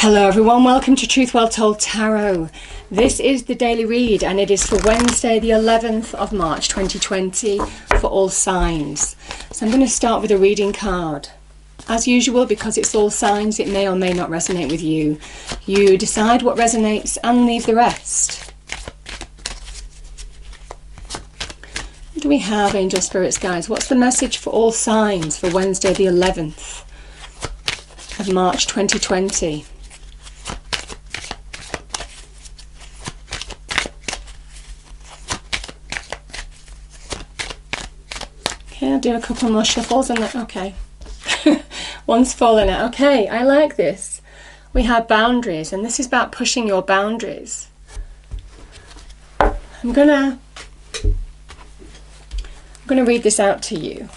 Hello everyone, welcome to Truth Well Told Tarot. This is the daily read and it is for Wednesday the 11th of March 2020 for all signs. So I'm going to start with a reading card. As usual, because it's all signs, it may or may not resonate with you. You decide what resonates and leave the rest. What do we have, angel spirits, guys? What's the message for all signs for Wednesday the 11th of March 2020? Okay, I'll do a couple more shuffles and then, okay. One's fallen out. Okay, I like this. We have boundaries, and this is about pushing your boundaries. I'm gonna read this out to you.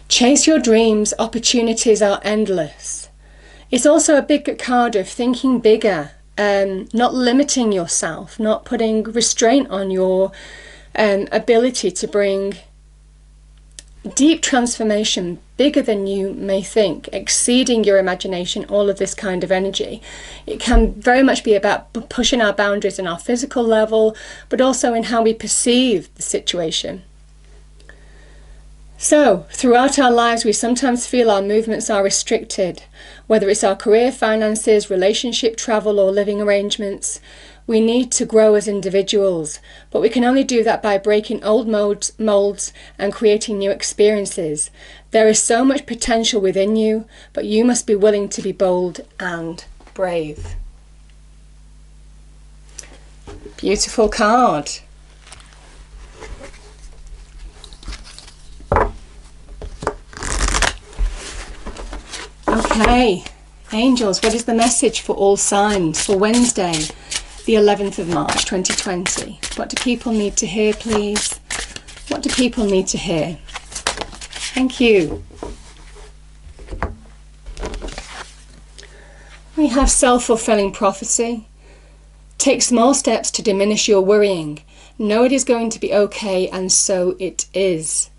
Chase your dreams, opportunities are endless. It's also a big card of thinking bigger. Not limiting yourself, not putting restraint on your ability to bring deep transformation, bigger than you may think, exceeding your imagination, all of this kind of energy. It can very much be about pushing our boundaries in our physical level, but also in how we perceive the situation. So, throughout our lives, we sometimes feel our movements are restricted, whether it's our career, finances, relationship, travel, or living arrangements. We need to grow as individuals, but we can only do that by breaking old molds and creating new experiences. There is so much potential within you, but you must be willing to be bold and brave. Beautiful card. Okay, angels, what is the message for all signs for Wednesday, the 11th of March 2020? What do people need to hear, please? What do people need to hear? Thank you. We have self-fulfilling prophecy. Take small steps to diminish your worrying. Know it is going to be okay, and so it is.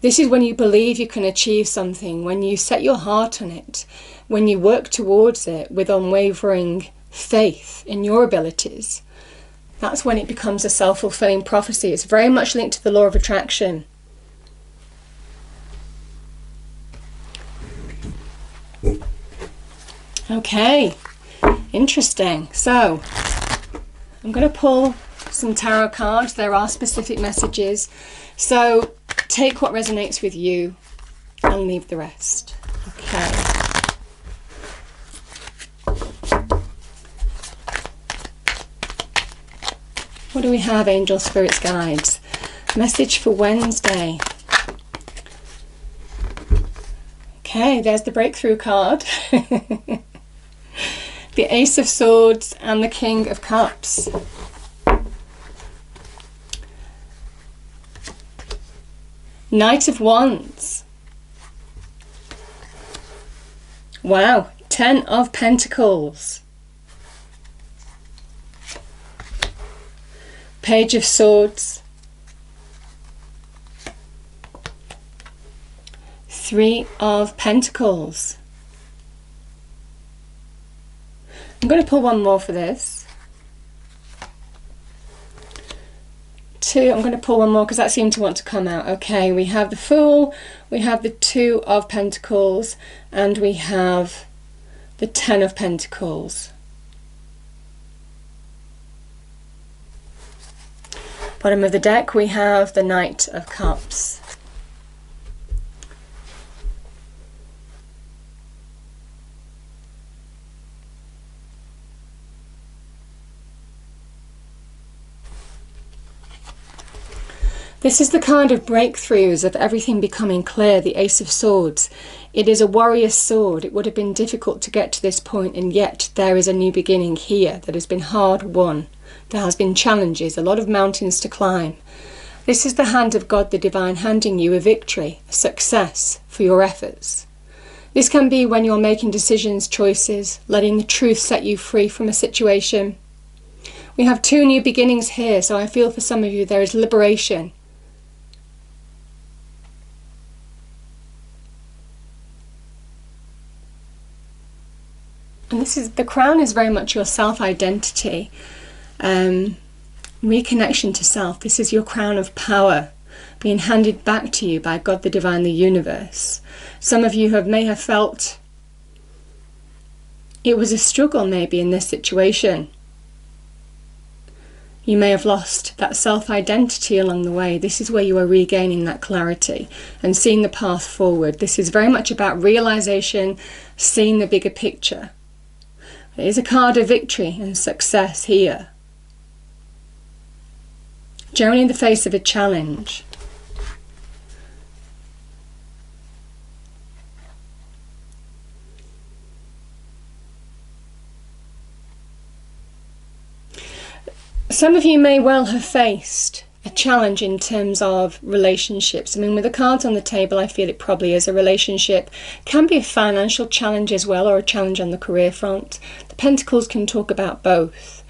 This is when you believe you can achieve something, when you set your heart on it, when you work towards it with unwavering faith in your abilities. That's when it becomes a self-fulfilling prophecy. It's very much linked to the law of attraction. Okay, interesting. So, I'm going to pull some tarot cards. There are specific messages. So, take what resonates with you and leave the rest. Okay. What do we have, angel spirits, guides? Message for Wednesday. Okay, there's the breakthrough card. The Ace of Swords and the King of Cups. Knight of Wands. Wow, 10 of Pentacles. Page of Swords. 3 of Pentacles. I'm going to pull one more for this. 2, I'm going to pull one more because that seemed to want to come out. Okay, we have the Fool, we have the 2 of Pentacles, and we have the 10 of Pentacles. Bottom of the deck, we have the Knight of Cups. This is the kind of breakthroughs of everything becoming clear, the Ace of Swords. It is a warrior's sword. It would have been difficult to get to this point, and yet there is a new beginning here that has been hard won. There has been challenges, a lot of mountains to climb. This is the hand of God, the divine, handing you a victory, a success for your efforts. This can be when you're making decisions, choices, letting the truth set you free from a situation. We have 2 new beginnings here, so I feel for some of you there is liberation. And this is, the crown is very much your self-identity, reconnection to self. This is your crown of power being handed back to you by God, the divine, the universe. Some of you may have felt it was a struggle maybe in this situation. You may have lost that self-identity along the way. This is where you are regaining that clarity and seeing the path forward. This is very much about realization, seeing the bigger picture. It is a card of victory and success here. Generally in the face of a challenge. Some of you may well have faced a challenge in terms of relationships. I mean, with the cards on the table, I feel it probably is a relationship. Can be a financial challenge as well, or a challenge on the career front. The Pentacles can talk about both.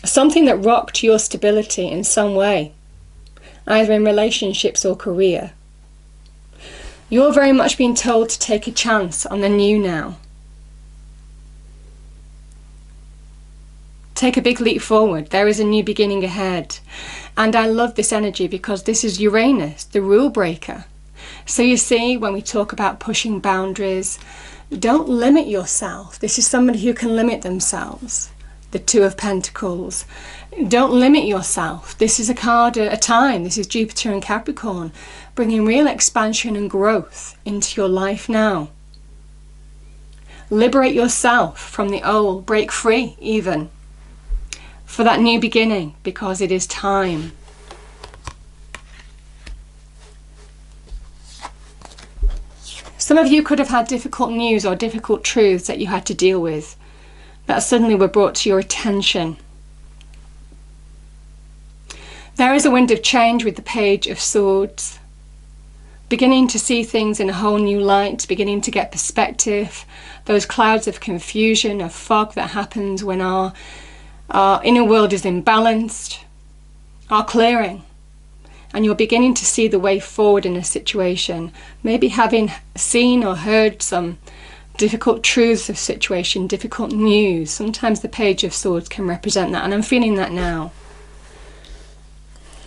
Something that rocked your stability in some way, either in relationships or career. You're very much being told to take a chance on the new now. Take a big leap forward. There is a new beginning ahead. And I love this energy because this is Uranus, the rule breaker. So you see, when we talk about pushing boundaries, don't limit yourself. This is somebody who can limit themselves. The Two of Pentacles. Don't limit yourself. This is a card, a time. This is Jupiter and Capricorn, bringing real expansion and growth into your life now. Liberate yourself from the old. Break free even. For that new beginning, because it is time. Some of you could have had difficult news or difficult truths that you had to deal with that suddenly were brought to your attention. There is a wind of change with the Page of Swords. Beginning to see things in a whole new light, beginning to get perspective. Those clouds of confusion, of fog that happens when our inner world is imbalanced, are clearing, and you're beginning to see the way forward in a situation. Maybe having seen or heard some difficult truths of situation, difficult news. Sometimes the Page of Swords can represent that, and I'm feeling that now.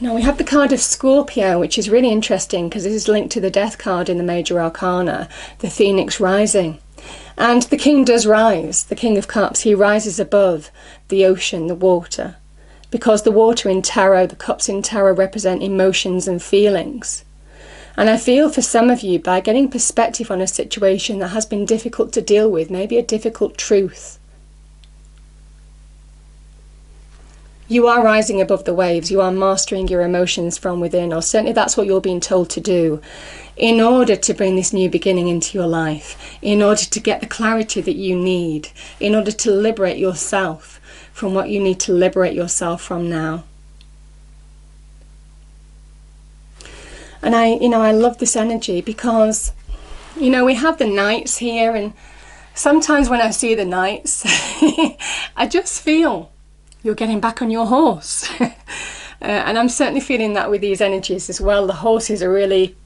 Now we have the card of Scorpio, which is really interesting because this is linked to the Death card in the Major Arcana, the Phoenix rising. And the King does rise, the King of Cups. He rises above the ocean, the water. Because the water in tarot, the cups in tarot represent emotions and feelings. And I feel for some of you, by getting perspective on a situation that has been difficult to deal with, maybe a difficult truth, you are rising above the waves. You are mastering your emotions from within, or certainly that's what you're being told to do, in order to bring this new beginning into your life, in order to get the clarity that you need, in order to liberate yourself from what you need to liberate yourself from now. And I love this energy because, we have the Knights here, and sometimes when I see the Knights, I just feel you're getting back on your horse. And I'm certainly feeling that with these energies as well. The horses are really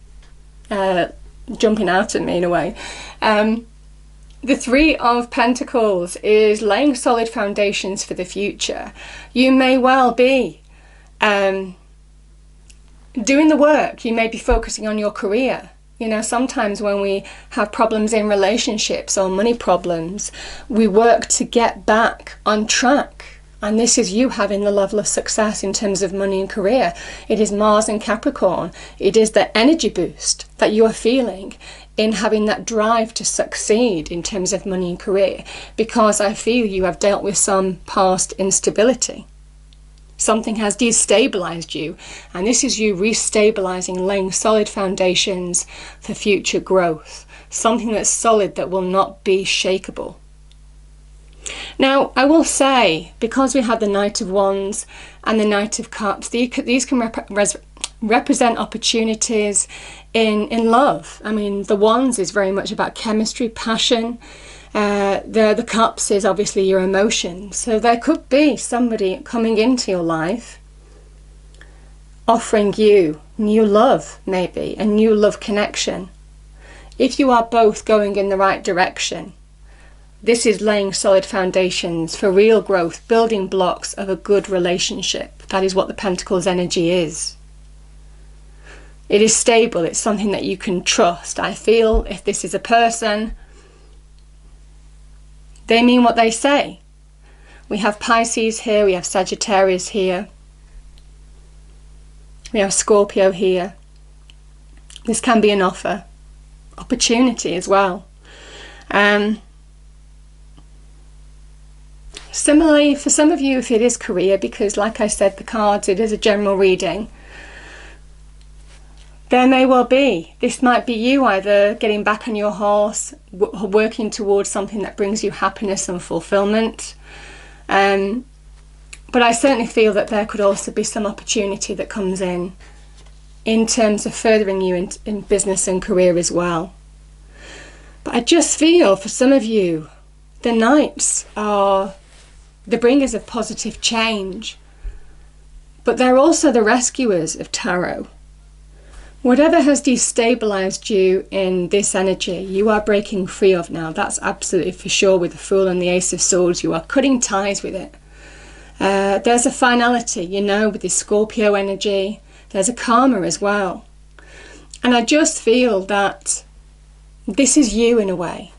jumping out at me in a way. The Three of Pentacles is laying solid foundations for the future. You may well be doing the work. You may be focusing on your career. Sometimes when we have problems in relationships or money problems, we work to get back on track. And this is you having the level of success in terms of money and career. It is Mars and Capricorn. It is the energy boost that you are feeling in having that drive to succeed in terms of money and career. Because I feel you have dealt with some past instability. Something has destabilized you. And this is you restabilizing, laying solid foundations for future growth. Something that's solid, that will not be shakeable. Now, I will say, because we have the Knight of Wands and the Knight of Cups, these can represent opportunities in love. I mean, the Wands is very much about chemistry, passion. The Cups is obviously your emotions. So there could be somebody coming into your life offering you new love, maybe, a new love connection. If you are both going in the right direction, This is laying solid foundations for real growth, building blocks of a good relationship. That is what the Pentacles energy is. It is stable. It's something that you can trust. I feel if this is a person, they mean what they say. We have Pisces here. We have Sagittarius here. We have Scorpio here. This can be an offer. Opportunity as well. Similarly, for some of you, if it is career, because like I said, the cards, it is a general reading. There may well be. This might be you either getting back on your horse, working towards something that brings you happiness and fulfillment. But I certainly feel that there could also be some opportunity that comes in terms of furthering you in business and career as well. But I just feel for some of you, the Knights are the bringers of positive change, but they're also the rescuers of tarot. Whatever has destabilized you in this energy, you are breaking free of now. That's absolutely for sure. With the Fool and the Ace of Swords, you are cutting ties with it. There's a finality, you know, with the Scorpio energy. There's a karma as well. And I just feel that this is you in a way.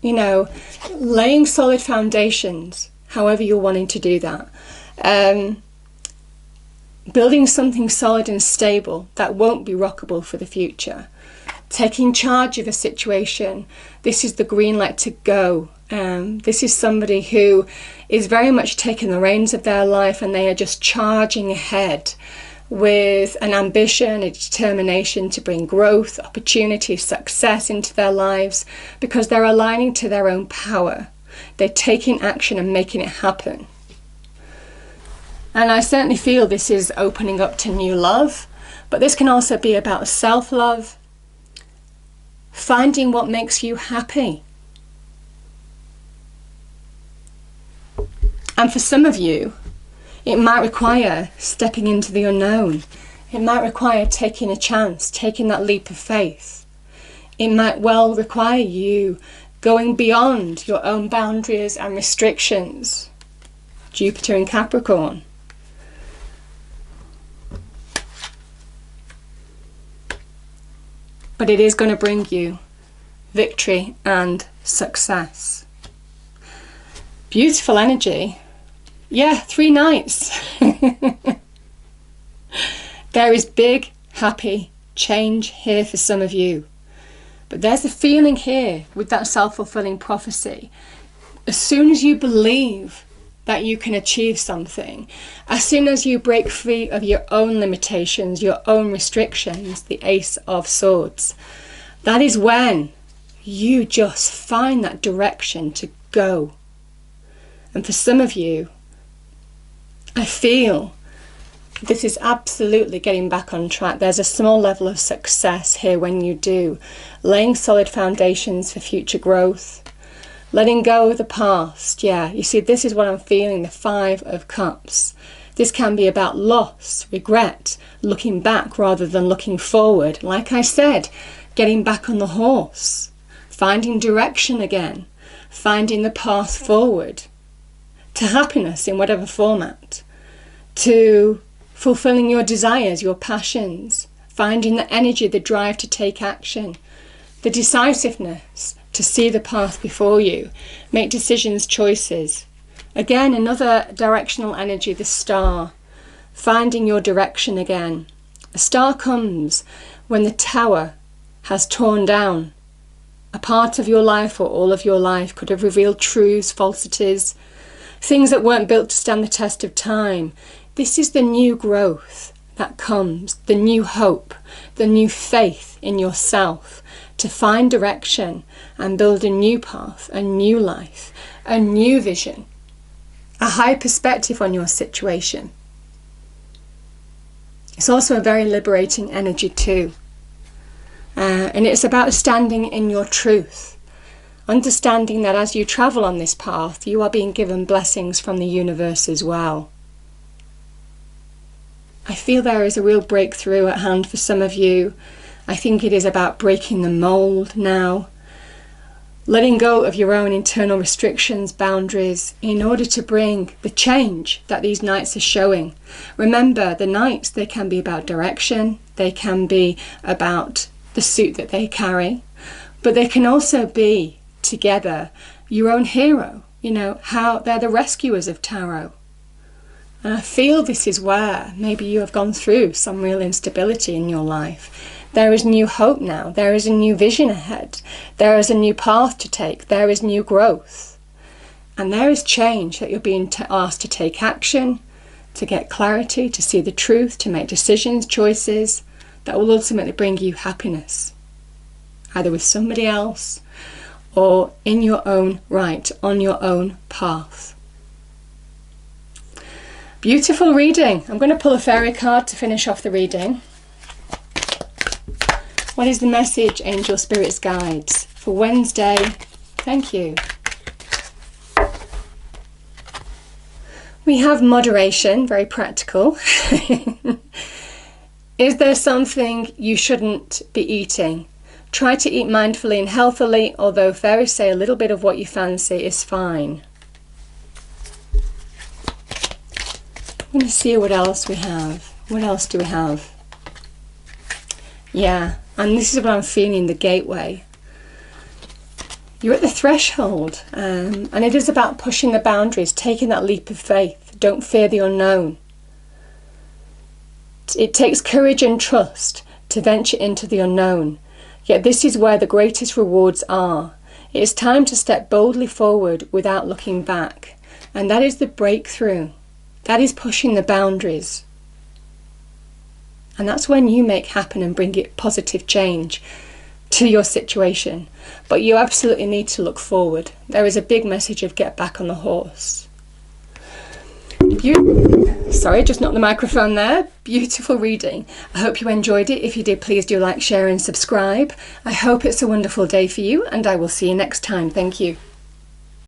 You know, laying solid foundations, however you're wanting to do that. Building something solid and stable that won't be rockable for the future. Taking charge of a situation. This is the green light to go. This is somebody who is very much taking the reins of their life, and they are just charging ahead with an ambition, a determination to bring growth, opportunity, success into their lives, because they're aligning to their own power. They're taking action and making it happen. And I certainly feel this is opening up to new love, but this can also be about self-love, finding what makes you happy. And for some of you, it might require stepping into the unknown. It might require taking a chance, taking that leap of faith. It might well require you going beyond your own boundaries and restrictions. Jupiter in Capricorn. But it is going to bring you victory and success. Beautiful energy. Yeah, 3 Knights. There is big, happy change here for some of you. But there's a feeling here with that self-fulfilling prophecy. As soon as you believe that you can achieve something, as soon as you break free of your own limitations, your own restrictions, the Ace of Swords, that is when you just find that direction to go. And for some of you, I feel this is absolutely getting back on track. There's a small level of success here when you do. Laying solid foundations for future growth. Letting go of the past. Yeah, you see, this is what I'm feeling, the 5 of Cups. This can be about loss, regret, looking back rather than looking forward. Like I said, getting back on the horse. Finding direction again. Finding the path forward. To happiness in whatever format. To fulfilling your desires, your passions. Finding the energy, the drive to take action. The decisiveness to see the path before you. Make decisions, choices. Again, another directional energy, the Star. Finding your direction again. A star comes when the tower has torn down. A part of your life or all of your life could have revealed truths, falsities, things that weren't built to stand the test of time. This is the new growth that comes, the new hope, the new faith in yourself to find direction and build a new path, a new life, a new vision, a high perspective on your situation. It's also a very liberating energy too. And it's about standing in your truth. Understanding that as you travel on this path, you are being given blessings from the universe as well. I feel there is a real breakthrough at hand for some of you. I think it is about breaking the mold now. letting go of your own internal restrictions, boundaries, in order to bring the change that these Knights are showing. Remember, the Knights, they can be about direction, they can be about the suit that they carry, but they can also be together your own hero. You know, how they're the rescuers of tarot. And I feel this is where maybe you have gone through some real instability in your life. There is new hope now. There is a new vision ahead. There is a new path to take. There is new growth. And there is change that you're being asked to take action, to get clarity, to see the truth, to make decisions, choices that will ultimately bring you happiness, either with somebody else or in your own right, on your own path. Beautiful reading. I'm going to pull a fairy card to finish off the reading. What is the message, angel spirits, guides for Wednesday? Thank you. We have moderation, very practical. Is there something you shouldn't be eating? Try to eat mindfully and healthily, although fairies say a little bit of what you fancy is fine. I'm going to see what else we have. What else do we have? Yeah, and this is what I'm feeling, the gateway. You're at the threshold, and it is about pushing the boundaries, taking that leap of faith. Don't fear the unknown. It takes courage and trust to venture into the unknown, yet this is where the greatest rewards are. It is time to step boldly forward without looking back, and that is the breakthrough. That is pushing the boundaries. And that's when you make happen and bring it positive change to your situation. But you absolutely need to look forward. There is a big message of get back on the horse. Sorry, just knocked the microphone there. Beautiful reading. I hope you enjoyed it. If you did, please do like, share and subscribe. I hope it's a wonderful day for you, and I will see you next time. Thank you.